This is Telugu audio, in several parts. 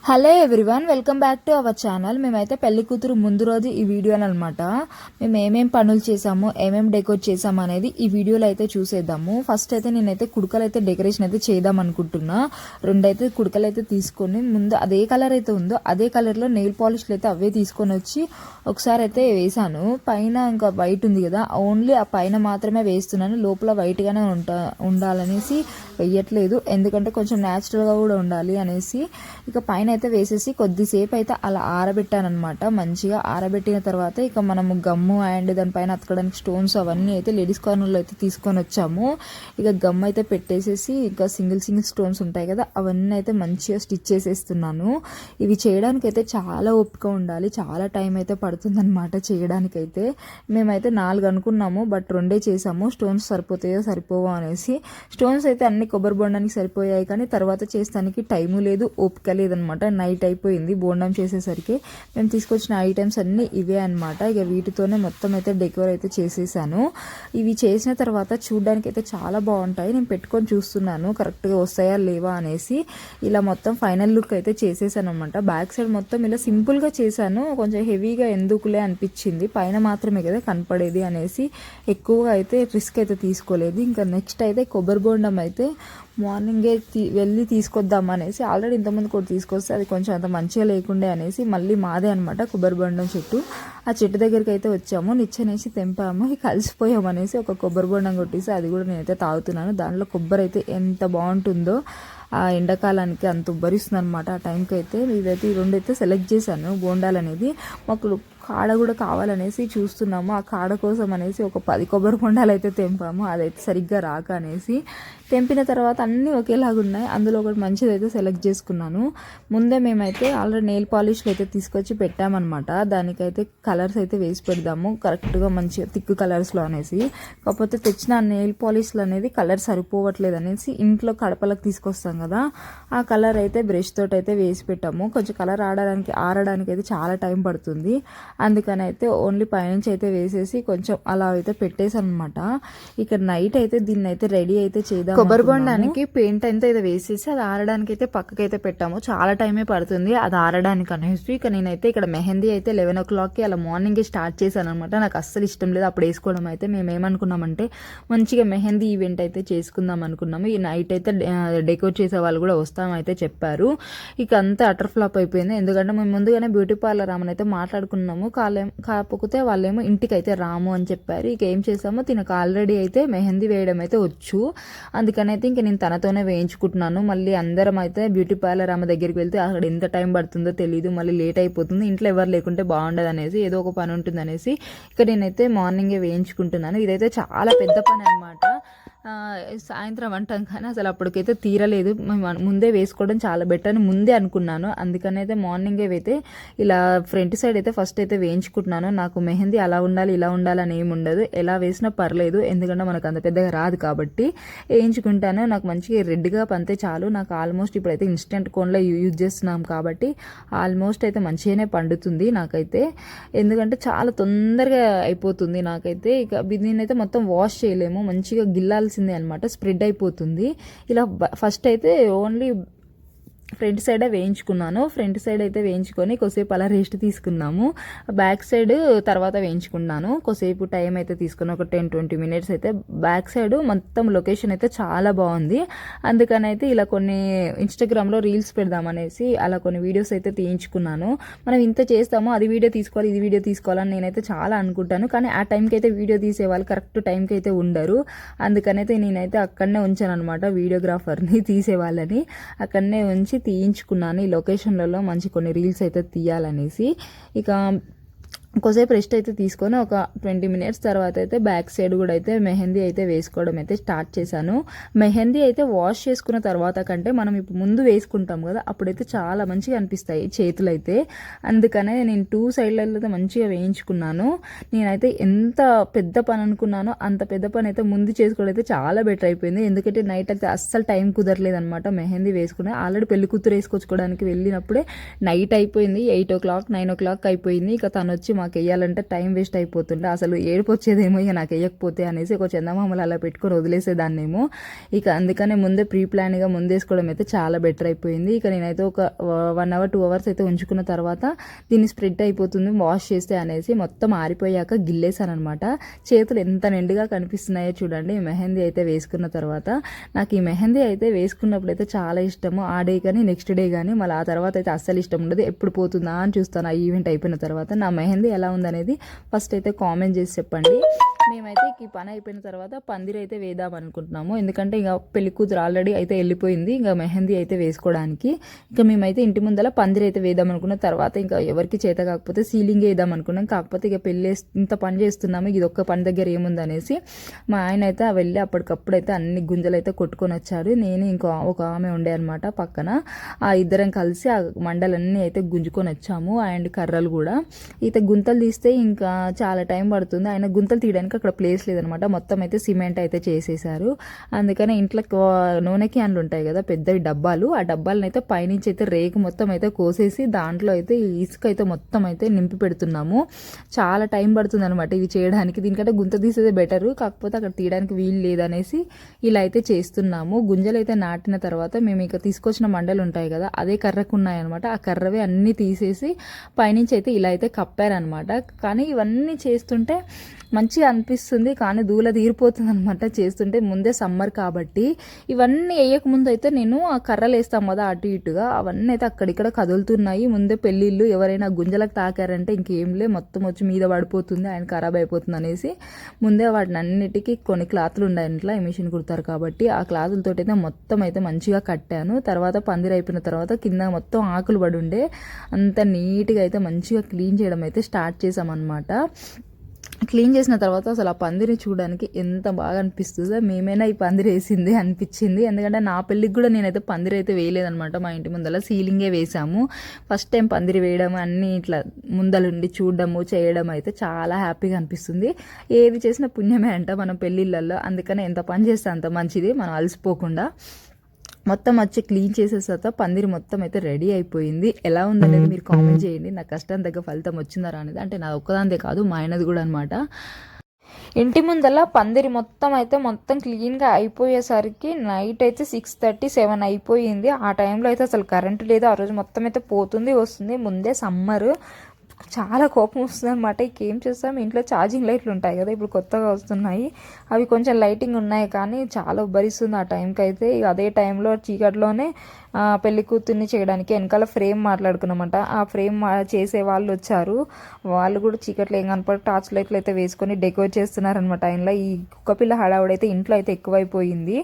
Hello everyone, welcome back to our channel. మేమైతే పెళ్లి కూతురు ముందు రోజు ఈ వీడియో అనమాట మేము ఏమేం పనులు చేసాము, ఏమేం డెకోర్ చేసాము అనేది ఈ వీడియోలో అయితే చూసేద్దాము. ఫస్ట్ అయితే నేనైతే కుడకలు అయితే డెకరేషన్ అయితే చేద్దాం అనుకుంటున్నా. రెండైతే కుడకలు అయితే తీసుకొని ముందు అదే కలర్ అయితే ఉందో అదే కలర్లో నెయిల్ పాలిష్లు అయితే అవే తీసుకొని వచ్చి ఒకసారి అయితే వేసాను. పైన ఇంకా వైట్ ఉంది కదా, ఓన్లీ ఆ పైన మాత్రమే వేస్తున్నాను. లోపల వైట్గానే ఉండాలనేసి వేయట్లేదు, ఎందుకంటే కొంచెం న్యాచురల్గా కూడా ఉండాలి అనేసి. ఇక పైన అయితే వేసేసి కొద్దిసేపు అయితే అలా ఆరబెట్టానమాట. మంచిగా ఆరబెట్టిన తర్వాత ఇక మనము గమ్ము అండ్ దానిపైన అతకడానికి స్టోన్స్ అవన్నీ అయితే లేడీస్ కార్నర్లో అయితే తీసుకొని వచ్చాము. ఇక గమ్ అయితే పెట్టేసేసి ఇంకా సింగిల్ స్టోన్స్ ఉంటాయి కదా, అవన్నీ అయితే మంచిగా స్టిచ్ చేసేస్తున్నాను. ఇవి చేయడానికి అయితే చాలా ఓపిక ఉండాలి, చాలా టైం అయితే పడుతుందన్నమాట చేయడానికైతే. మేమైతే 4 అనుకున్నాము, బట్ 2 చేసాము. స్టోన్స్ సరిపోతాయో సరిపోవో అనేసి. స్టోన్స్ అయితే అన్ని కొబ్బరి బొండానికి సరిపోయాయి, కానీ తర్వాత చేస్తానికి టైము లేదు, ఓపిక లేదనమాట. నైట్ అయిపోయింది బోండం చేసేసరికి. మేము తీసుకొచ్చిన ఐటమ్స్ అన్నీ ఇవే అనమాట. ఇక వీటితోనే మొత్తం అయితే డెకోర్ అయితే చేసేసాను. ఇవి చేసిన తర్వాత చూడడానికి అయితే చాలా బాగుంటాయి. నేను పెట్టుకొని చూస్తున్నాను కరెక్ట్గా వస్తాయా లేవా అనేసి. ఇలా మొత్తం ఫైనల్ లుక్ అయితే చేసేసాను అనమాట. బ్యాక్ సైడ్ మొత్తం ఇలా సింపుల్గా చేశాను, కొంచెం హెవీగా ఎందుకులే అనిపించింది. పైన మాత్రమే కదా కనపడేది అనేసి ఎక్కువగా అయితే రిస్క్ అయితే తీసుకోలేదు. ఇంకా నెక్స్ట్ అయితే కొబ్బరి బోండం అయితే మార్నింగే వెళ్ళి తీసుకొద్దాం అనేసి, ఆల్రెడీ ఇంతకుముందు కూడా తీసుకొస్తే అది కొంచెం అంత మంచిగా లేకుండే అనేసి మళ్ళీ మాదే అనమాట కొబ్బరి బొండం చెట్టు. ఆ చెట్టు దగ్గరికి అయితే వచ్చాము, నిచ్చెనేసి తెంపాము. కలిసిపోయాము అనేసి ఒక కొబ్బరి బొండం కొట్టేసి అది కూడా నేనైతే తాగుతున్నాను. దాంట్లో కొబ్బరి అయితే ఎంత బాగుంటుందో, ఆ ఎండాకాలానికి అంత ఉబ్బరిస్తుంది అనమాట. ఆ టైంకి అయితే ఇదైతే ఈ 2 అయితే సెలెక్ట్ చేశాను బోండాలు అనేది. మాకు కాడ కూడా కావాలనేసి చూస్తున్నాము. ఆ కాడ కోసం అనేసి ఒక 10 కొబ్బరి బొండాలు అయితే తెంపాము, అదైతే సరిగ్గా రాక అనేసి. తెంపిన తర్వాత అన్నీ ఒకేలాగా ఉన్నాయి, అందులో ఒకటి మంచిది అయితే సెలెక్ట్ చేసుకున్నాను. ముందే మేమైతే ఆల్రెడీ నెయిల్ పాలిష్లు అయితే తీసుకొచ్చి పెట్టామన్నమాట. దానికైతే కలర్స్ అయితే వేసి పెడదాము కరెక్ట్గా మంచిగా థిక్ కలర్స్లో అనేసి. కాకపోతే తెచ్చిన నెయిల్ పాలిష్లు అనేది కలర్ సరిపోవట్లేదు అనేసి ఇంట్లో కడపలకు తీసుకొస్తాం కదా, ఆ కలర్ అయితే బ్రష్ తోటి అయితే వేసి పెట్టాము. కొంచెం కలర్ ఆరడానికి అయితే చాలా టైం పడుతుంది, అందుకని అయితే ఓన్లీ పైనుంచి అయితే వేసేసి కొంచెం అలా అయితే పెట్టేసాను అనమాట. ఇక నైట్ అయితే దీన్ని అయితే రెడీ అయితే చేద్దాం. కొబ్బరి బొండానికి పెయింట్ అయితే వేసేసి అది ఆరడానికి అయితే పక్కకైతే పెట్టాము. చాలా టైమే పడుతుంది అది ఆరడానికి అనేసి. ఇక నేనైతే ఇక్కడ మెహందీ అయితే 11 o'clockకి అలా మార్నింగే స్టార్ట్ చేశాను అనమాట. నాకు అస్సలు ఇష్టం లేదు అప్పుడు వేసుకోవడం. అయితే మేము ఏమనుకున్నామంటే మంచిగా మెహందీ ఈవెంట్ అయితే చేసుకుందాం అనుకున్నాము. ఈ నైట్ అయితే డెకోర్ చేసే వాళ్ళు కూడా వస్తామైతే చెప్పారు. ఇక అంతా అటర్ ఫ్లాప్ అయిపోయింది, ఎందుకంటే మేము ముందుగానే బ్యూటీ పార్లర్ రామని అయితే మాట్లాడుకున్నాము. కాకపోతే వాళ్ళేమో ఇంటికి అయితే రాము అని చెప్పారు. ఇక ఏం చేసామో తినకు ఆల్రెడీ అయితే మెహందీ వేయడం అయితే వచ్చు, అందుకని అయితే ఇంక నేను తనతోనే వేయించుకుంటున్నాను. మళ్ళీ అందరం అయితే బ్యూటీ పార్లర్ ఆమె దగ్గరికి వెళ్తే అక్కడ ఎంత టైం పడుతుందో తెలియదు, మళ్ళీ లేట్ అయిపోతుంది, ఇంట్లో ఎవరు లేకుంటే బాగుండదు అనేసి, ఏదో ఒక పని ఉంటుంది అనేసి ఇక్కడ నేనైతే మార్నింగే వేయించుకుంటున్నాను. ఇదైతే చాలా పెద్ద పని అనమాట. సాయంత్రం అంటాం కానీ అసలు అప్పటికైతే తీరలేదు. ముందే వేసుకోవడం చాలా బెటర్ అని ముందే అనుకున్నాను, అందుకని అయితే మార్నింగే అయితే ఇలా ఫ్రంట్ సైడ్ అయితే ఫస్ట్ అయితే వేయించుకుంటున్నాను. నాకు మెహందీ అలా ఉండాలి ఇలా ఉండాలి అని ఏమి ఉండదు, ఎలా వేసినా పర్లేదు, ఎందుకంటే మనకు అంత పెద్దగా రాదు కాబట్టి వేయించుకుంటాను. నాకు మంచిగా రెడ్గా పంతే చాలు. నాకు ఆల్మోస్ట్ ఇప్పుడైతే ఇన్స్టెంట్ కోన్లో యూజ్ చేస్తున్నాం కాబట్టి ఆల్మోస్ట్ అయితే మంచిగానే పండుతుంది నాకైతే, ఎందుకంటే చాలా తొందరగా అయిపోతుంది నాకైతే. ఇక దీన్నైతే మొత్తం వాష్ చేయలేము, మంచిగా గిల్లాల్సిందే అనమాట, స్ప్రెడ్ అయిపోతుంది. ఇలా ఫస్ట్ అయితే ఓన్లీ ఫ్రంట్ సైడే వేయించుకున్నాను. ఫ్రంట్ సైడ్ అయితే వేయించుకొని కొద్దిసేపు అలా రెస్ట్ తీసుకున్నాము. బ్యాక్ సైడ్ తర్వాత వేయించుకున్నాను. కొద్దిసేపు టైం అయితే తీసుకుని ఒక 10-20 minutes అయితే. బ్యాక్ సైడ్ మొత్తం లొకేషన్ అయితే చాలా బాగుంది, అందుకని అయితే ఇలా కొన్ని ఇన్స్టాగ్రామ్లో రీల్స్ పెడదామనేసి అలా కొన్ని వీడియోస్ అయితే తీయించుకున్నాను. మనం ఇంత చేస్తామో అది వీడియో తీసుకోవాలి ఇది వీడియో తీసుకోవాలని నేనైతే చాలా అనుకుంటాను, కానీ ఆ టైంకి అయితే వీడియో తీసేవాళ్ళు కరెక్ట్ టైంకి అయితే ఉండరు. అందుకనైతే నేనైతే అక్కడనే ఉంచాను అనమాట, వీడియోగ్రాఫర్ని తీసేవాళ్ళని అక్కడనే ఉంచి తీయించుకున్నాను. ఈ లొకేషన్లలో మంచి కొన్ని రీల్స్ అయితే తీయాలనేసి. ఇక కొద్దిసేపు రెస్ట్ అయితే తీసుకొని ఒక 20 minutes తర్వాత అయితే బ్యాక్ సైడ్ కూడా అయితే మెహందీ అయితే వేసుకోవడం అయితే స్టార్ట్ చేశాను. మెహందీ అయితే వాష్ చేసుకున్న తర్వాత కంటే మనం ఇప్పుడు ముందు వేసుకుంటాం కదా, అప్పుడైతే చాలా మంచిగా అనిపిస్తాయి చేతులు అయితే. అందుకనే నేను 2 sideలలో అయితే మంచిగా వేయించుకున్నాను. నేనైతే ఎంత పెద్ద పని అనుకున్నానో అంత పెద్ద పని అయితే ముందు చేసుకోవడం అయితే చాలా బెటర్ అయిపోయింది, ఎందుకంటే నైట్ అయితే అస్సలు టైం కుదరలేదనమాట మెహందీ వేసుకునే. ఆల్రెడీ పెళ్లి కూతురు వేసుకొచ్చుకోవడానికి వెళ్ళినప్పుడే నైట్ అయిపోయింది, 8 o'clock 9 o'clock అయిపోయింది. ఇక తను వచ్చి మాకు వేయాలంటే టైం వేస్ట్ అయిపోతుండే, అసలు ఏడుపు వచ్చేదేమో ఇక నాకు వేయకపోతే అనేసి ఒక చందమామలు అలా పెట్టుకొని వదిలేసేదాన్నేమో. ఇక అందుకనే ముందే ప్రీ ప్లాన్గా ముందేసుకోవడం అయితే చాలా బెటర్ అయిపోయింది. ఇక నేనైతే ఒక 1 అవర్ 2 అవర్స్ అయితే ఉంచుకున్న తర్వాత దీన్ని స్ప్రెడ్ అయిపోతుంది వాష్ చేస్తే అనేసి మొత్తం ఆరిపోయాక గిల్లేసాను అనమాట. చేతులు ఎంత నిండుగా కనిపిస్తున్నాయో చూడండి. మెహందీ అయితే వేసుకున్న తర్వాత నాకు ఈ మెహందీ అయితే వేసుకున్నప్పుడు అయితే చాలా ఇష్టము. ఆ డే కానీ నెక్స్ట్ డే కానీ మళ్ళీ ఆ తర్వాత అయితే అస్సలు ఇష్టం ఉండదు. ఎప్పుడు పోతుందా అని చూస్తాను ఆ ఈవెంట్ అయిపోయిన తర్వాత. నా మెహందీ ఎలా ఉందనేది ఫస్ట్ అయితే కామెంట్ చేసి చెప్పండి. మేమైతే ఈ పని అయిపోయిన తర్వాత పందిరి అయితే వేద్దాం అనుకుంటున్నాము. ఎందుకంటే ఇక పెళ్లి కూతురు ఆల్రెడీ అయితే వెళ్ళిపోయింది, ఇంకా మెహందీ అయితే వేసుకోవడానికి. ఇంకా మేమైతే ఇంటి ముందర పందిరి అయితే వేద్దాం అనుకున్న తర్వాత ఇంకా ఎవరికి చేత కాకపోతే సీలింగ్ వేద్దాం అనుకున్నాం. కాకపోతే ఇక పెళ్ళి ఇంత పని చేస్తున్నాము, ఇది ఒక్క పని దగ్గర ఏముందనేసి మా ఆయన అయితే వెళ్ళి అప్పటికప్పుడు అయితే అన్ని గుంజలు అయితే కొట్టుకొని వచ్చారు. నేను ఇంకో ఒక ఆమె ఉండే అనమాట పక్కన. ఆ ఇద్దరం కలిసి ఆ మండలన్నీ అయితే గుంజుకొని వచ్చాము. అండ్ కర్రలు కూడా అయితే గుంతలు తీస్తే ఇంకా చాలా టైం పడుతుంది. ఆయన గుంతలు తీయడానికి అక్కడ ప్లేస్ లేదనమాట. మొత్తం అయితే సిమెంట్ అయితే చేసేసారు. అందుకని ఇంట్లో నూనె క్యాన్లు ఉంటాయి కదా పెద్దవి డబ్బాలు, ఆ డబ్బాలను అయితే పైనుంచి అయితే రేకు మొత్తం అయితే కోసేసి దాంట్లో అయితే ఇసుక అయితే మొత్తం అయితే నింపి పెడుతున్నాము. చాలా టైం పడుతుంది అనమాట ఇవి చేయడానికి. దీనికంటే గుంత తీసేదే బెటరు, కాకపోతే అక్కడ తీయడానికి వీలు లేదనేసి ఇలా అయితే చేస్తున్నాము. గుంజలు అయితే నాటిన తర్వాత మేము ఇక తీసుకొచ్చిన మండలు ఉంటాయి కదా అదే కర్రకు ఉన్నాయన్నమాట. ఆ కర్రవే అన్నీ తీసేసి పైనుంచి అయితే ఇలా అయితే కప్పారనమాట. కానీ ఇవన్నీ చేస్తుంటే మంచిగా అనిపిస్తుంది, కానీ దూల తీరిపోతుంది అనమాట చేస్తుంటే. ముందే సమ్మర్ కాబట్టి ఇవన్నీ వేయకముందు అయితే నేను ఆ కర్రలు వేస్తాం కదా అటు ఇటుగా, అవన్నీ అయితే అక్కడిక్కడ కదులుతున్నాయి. ముందే పెళ్ళిళ్ళు ఎవరైనా గుంజలకు తాకారంటే ఇంకేంలే మొత్తం వచ్చి మీద పడిపోతుంది, ఆయన ఖరాబ్ అయిపోతుంది అనేసి ముందే వాటిని అన్నిటికీ కొన్ని క్లాతులు ఉన్నాయి ఇంట్లో, ఈ మిషన్ కుడతారు కాబట్టి ఆ క్లాతులతో అయితే మొత్తం అయితే మంచిగా కట్టాను. తర్వాత పందిరి అయిపోయిన తర్వాత కింద మొత్తం ఆకులు పడి ఉండే అంత నీట్గా అయితే మంచిగా క్లీన్ చేయడం అయితే స్టార్ట్ చేసామన్నమాట. క్లీన్ చేసిన తర్వాత అసలు ఆ పందిరి చూడడానికి ఎంత బాగా అనిపిస్తుందో, మేమైనా ఈ పందిరి వేసింది అనిపించింది. ఎందుకంటే నా పెళ్ళికి కూడా నేనైతే పందిరి అయితే వేయలేదనమాట. మా ఇంటి ముందర సీలింగే వేసాము. ఫస్ట్ టైం పందిరి వేయడం అన్నీ ఇట్లా ముందలుండి చూడడము చేయడం అయితే చాలా హ్యాపీగా అనిపిస్తుంది. ఏది చేసినా పుణ్యమే అంట మనం పెళ్ళిళ్ళల్లో. అందుకనే ఎంత పని చేస్తే అంత మంచిది, మనం అలసిపోకుండా. మొత్తం వచ్చి క్లీన్ చేసేసాక పందిరి మొత్తం అయితే రెడీ అయిపోయింది. ఎలా ఉందనేది మీరు కామెంట్ చేయండి. నా కష్టం దగ్గర ఫలితం వచ్చిందా అనేది. అంటే నా ఒక్కదాందే కాదు, మా ఆయనది కూడా అనమాట. ఇంటి ముందల పందిరి మొత్తం క్లీన్గా అయిపోయేసరికి నైట్ అయితే 6:30, 7 అయిపోయింది. ఆ టైంలో అయితే అసలు కరెంటు లేదు. ఆ రోజు మొత్తం అయితే పోతుంది వస్తుంది. ముందే సమ్మర్, చాలా కోపం వస్తుంది అనమాట. ఇంకేం చేస్తాం, ఇంట్లో ఛార్జింగ్ లైట్లు ఉంటాయి కదా ఇప్పుడు కొత్తగా వస్తున్నాయి, అవి కొంచెం లైటింగ్ ఉన్నాయి కానీ చాలా ఉబ్బరిస్తుంది ఆ టైంకి అయితే. అదే టైంలో చీకట్లోనే పెళ్లి కూతుర్ని చేయడానికి వెనకాల ఫ్రేమ్ మాట్లాడుకున్నామంట. ఆ ఫ్రేమ్ చేసే వాళ్ళు వచ్చారు. వాళ్ళు కూడా చీకట్లో ఏం కనపడి టార్చ్ లైట్లు అయితే వేసుకొని డెకోరేట్ చేస్తున్నారనమాట. ఆయనలో ఈ కుక్కపిల్ల హడావుడైతే ఇంట్లో అయితే ఎక్కువైపోయింది.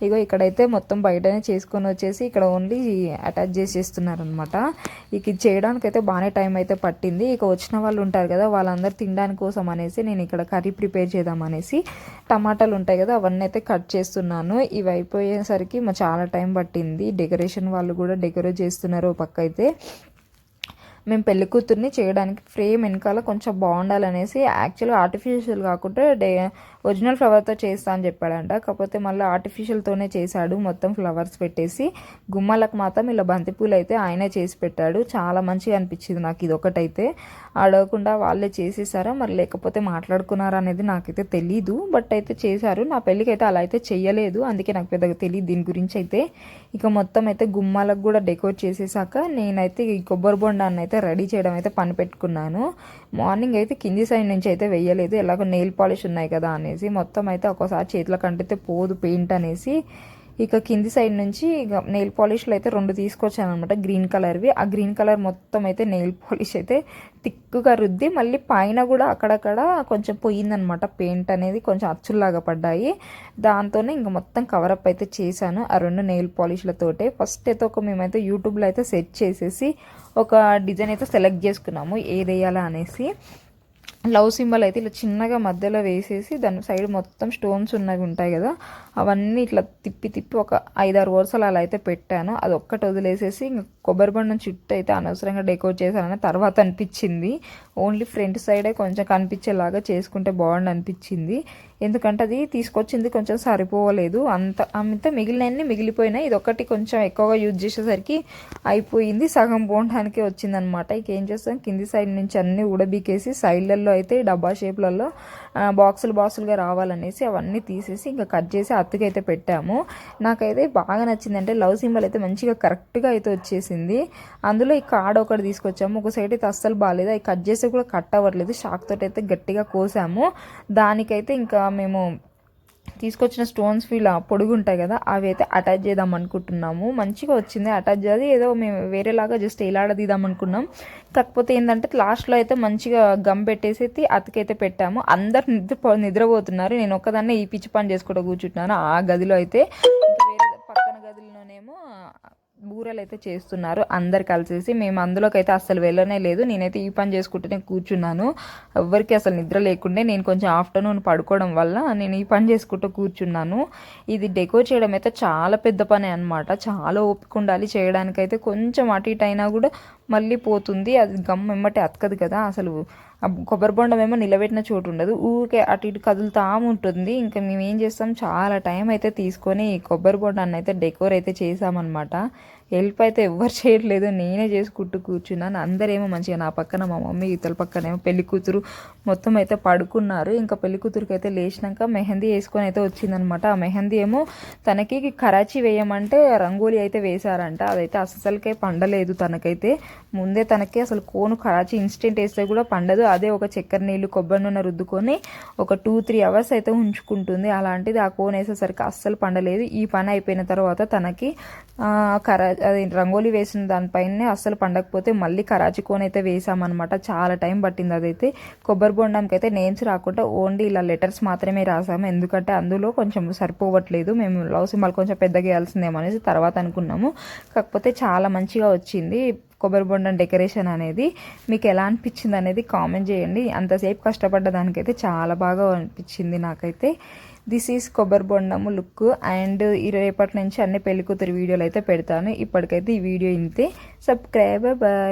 ఇగో ఇక్కడైతే మొత్తం బయటనే చేసుకొని వచ్చేసి ఇక్కడ ఓన్లీ అటాచ్ చేసేస్తున్నారనమాట. ఇక ఇది చేయడానికి అయితే బాగానే టైం అయితే పట్టింది. ఇక వచ్చిన వాళ్ళు ఉంటారు కదా వాళ్ళందరూ తినడానికి కోసం అనేసి నేను ఇక్కడ కర్రీ ప్రిపేర్ చేద్దాం అనేసి టమాటాలు ఉంటాయి కదా అవన్నీ అయితే కట్ చేస్తున్నాను. ఇవి అయిపోయేసరికి చాలా టైం పట్టింది. డెకరేషన్ వాళ్ళు కూడా డెకరేట్ చేస్తున్నారు పక్క అయితే. మేము పెళ్లి కూతుర్ని చేయడానికి ఫ్రేమ్ వెనకాల కొంచెం బాగుండాలనేసి యాక్చువల్గా ఆర్టిఫిషియల్ కాకుండా ఒరిజినల్ ఫ్లవర్తో చేస్తా అని చెప్పాడంట. కాకపోతే మళ్ళీ ఆర్టిఫిషియల్తోనే చేశాడు, మొత్తం ఫ్లవర్స్ పెట్టేసి. గుమ్మాలకు మాత్రం ఇలా బంతిపూలు అయితే ఆయనే చేసి పెట్టాడు. చాలా మంచిగా అనిపించింది నాకు ఇది ఒకటైతే. అడగకుండా వాళ్ళే చేసేసారా మరి లేకపోతే మాట్లాడుకున్నారా అనేది నాకైతే తెలీదు, బట్ అయితే చేశారు. నా పెళ్ళికి అయితే అలా అయితే చెయ్యలేదు, అందుకే నాకు పెద్దగా తెలియదు దీని గురించి అయితే. ఇక మొత్తం అయితే గుమ్మాలకు కూడా డెకోరేట్ చేసేసాక నేనైతే ఈ కొబ్బరి బొండాన్ని అయితే రెడీ చేయడం అయితే పని పెట్టుకున్నాను. మార్నింగ్ అయితే కింది సైడ్ నుంచి అయితే వేయలేదు, ఎలాగో నెయిల్ పాలిష్ ఉన్నాయి కదా అనేసి. మొత్తం అయితే ఒక్కోసారి చేతులకు అంటితే పోదు పెయింట్ అనేసి ఇక కింది సైడ్ నుంచి ఇక నెయిల్ పాలిష్లు అయితే 2 తీసుకొచ్చాను అనమాట, గ్రీన్ కలర్వి. ఆ గ్రీన్ కలర్ మొత్తం అయితే నెయిల్ పాలిష్ అయితే థిక్గా రుద్ది మళ్ళీ పైన కూడా అక్కడక్కడ కొంచెం పోయిందనమాట, పెయింట్ అనేది కొంచెం అచ్చుల్లాగా పడ్డాయి. దాంతోనే ఇంకా మొత్తం కవరప్ అయితే చేశాను ఆ 2 నెయిల్ పాలిష్లతోటే. ఫస్ట్ అయితే మేమైతే యూట్యూబ్లో అయితే సెర్చ్ చేసేసి ఒక డిజైన్ అయితే సెలెక్ట్ చేసుకున్నాము ఏది వేయాలా అనేసి. లవ్ సింబల్ అయితే ఇలా చిన్నగా మధ్యలో వేసేసి దాని సైడ్ మొత్తం స్టోన్స్ ఉన్నవి ఉంటాయి కదా అవన్నీ ఇట్లా తిప్పి ఒక 5-6 వరుసలు అలా అయితే పెట్టాను. అది ఒక్కటి వదిలేసేసి ఇంకా కొబ్బరి బండం చుట్టూ అయితే అనవసరంగా డెకోరేట్ చేశానని తర్వాత అనిపించింది. ఓన్లీ ఫ్రంట్ సైడే కొంచెం కనిపించేలాగా చేసుకుంటే బాగుండు అనిపించింది. ఎందుకంటే అది తీసుకొచ్చింది కొంచెం సరిపోలేదు, అంత మిగిలినన్ని మిగిలిపోయినాయి. ఇది ఒకటి కొంచెం ఎక్కువగా యూజ్ చేసేసరికి అయిపోయింది, సగం బోండానికే వచ్చిందనమాట. ఇక ఏం చేస్తాం, కింది సైడ్ నుంచి అన్నీ ఉడబీకేసి సైడ్లలో అయితే డబ్బా షేప్లలో బాక్సులుగా రావాలనేసి అవన్నీ తీసేసి ఇంకా కట్ చేసి అత్తుకైతే పెట్టాము. నాకైతే బాగా నచ్చిందంటే లవ్ సింబల్ అయితే మంచిగా కరెక్ట్గా అయితే వచ్చేసింది. అందులో ఈ కార్డ్ ఒకటి తీసుకొచ్చాము, ఒక సైడ్ అయితే అస్సలు బాగాలేదు, అవి కట్ చేస్తే కూడా కట్ అవ్వట్లేదు, షాక్ తోటి అయితే గట్టిగా కోసాము. దానికైతే ఇంకా మేము తీసుకొచ్చిన స్టోన్స్ ఇలా పొడుగు ఉంటాయి కదా, అవి అయితే అటాచ్ చేద్దాం అనుకుంటున్నాము. మంచిగా వచ్చింది అటాచ్ చేసి, ఏదో మేము వేరేలాగా జస్ట్ ఎలాడదీద్దాం అనుకున్నాం. కాకపోతే ఏంటంటే లాస్ట్లో అయితే మంచిగా గమ్ పెట్టేసి అతికైతే పెట్టాము. అందరు నిద్రపోతున్నారు, నేను ఒక్కదాన్నే ఈ పిచ్చి పని చేసుకుంటూ కూర్చుంటున్నాను. ఆ గదిలో అయితే ఇంకా వేరే పక్కన గదిలోనేమో బూరెలు అయితే చేస్తున్నారు అందరు కలిసేసి. మేము అందులోకి అయితే అస్సలు వెళ్ళనే లేదు, నేనైతే ఈ పని చేసుకుంటూనే కూర్చున్నాను. ఎవ్వరికి అసలు నిద్ర లేకుండే, నేను కొంచెం ఆఫ్టర్నూన్ పడుకోవడం వల్ల నేను ఈ పని చేసుకుంటూ కూర్చున్నాను. ఇది డెకోర్ చేయడం అయితే చాలా పెద్ద పని అనమాట, చాలా ఓపిక ఉండాలి చేయడానికైతే. కొంచెం అటు ఇటు అయినా కూడా మళ్ళీ పోతుంది, అది గమ్ ఎమ్మటే అతకదు కదా అసలు. కొబ్బరి బొండం ఏమో నిలబెట్టిన చోటు ఉండదు, ఊరికే అటు ఇటు కదులుతా ఉంటుంది. ఇంకా మేము ఏం చేస్తాం, చాలా టైం అయితే తీసుకొని కొబ్బరి బొండాన్ని అయితే డెకోర్ అయితే చేసామన్నమాట. హెల్ప్ అయితే ఎవ్వరు చేయట్లేదు, నేనే చేసుకుంటూ కూర్చున్నాను. అందరేమో మంచిగా నా పక్కన, మా మమ్మీ ఇతల పక్కన ఏమో పెళ్లి కూతురు మొత్తం అయితే పడుకున్నారు. ఇంకా పెళ్లి కూతురికి అయితే లేచినాక మెహందీ వేసుకొని అయితే వచ్చిందనమాట. ఆ మెహందీ ఏమో తనకి కరాచీ వేయమంటే రంగోలీ అయితే వేశారంట, అదైతే అస్సలకే పండలేదు తనకైతే. ముందే తనకి అసలు కోను కరాచీ ఇన్స్టెంట్ వేస్తే కూడా పండదు, అదే ఒక చక్కెర నీళ్ళు కొబ్బరి నూనె రుద్దుకొని ఒక 2-3 అవర్స్ అయితే ఉంచుకుంటుంది. అలాంటిది ఆ కోన్ వేసేసరికి అస్సలు పండలేదు. ఈ పని అయిపోయిన తర్వాత తనకి అది రంగోలీ వేసిన దానిపైనే అస్సలు పండకపోతే మళ్ళీ కరాచీ కోన్ అయితే వేసామన్నమాట. చాలా టైం పట్టింది అదైతే. కొబ్బరి బొండంకి అయితే నేమ్స్ రాకుండా ఓన్లీ ఇలా లెటర్స్ మాత్రమే రాసాము, ఎందుకంటే అందులో కొంచెం సరిపోవట్లేదు, మేము లవ్ సింబల్ కొంచెం పెద్దగా వేయాల్సిందేమో అనేసి తర్వాత అనుకున్నాము. కాకపోతే చాలా మంచిగా వచ్చింది కొబ్బరి బొండం డెకరేషన్ అనేది. మీకు ఎలా అనిపించింది అనేది కామెంట్ చేయండి. అంతసేపు కష్టపడ్డ దానికైతే చాలా బాగా అనిపించింది నాకైతే. దిస్ ఈజ్ కొబ్బరి బొండము లుక్. అండ్ రేపటి నుంచి అన్ని పెళ్లి కూతురు వీడియోలు అయితే పెడతాను. ఇప్పటికైతే ఈ వీడియో ఇంతే. Subscribe, bye.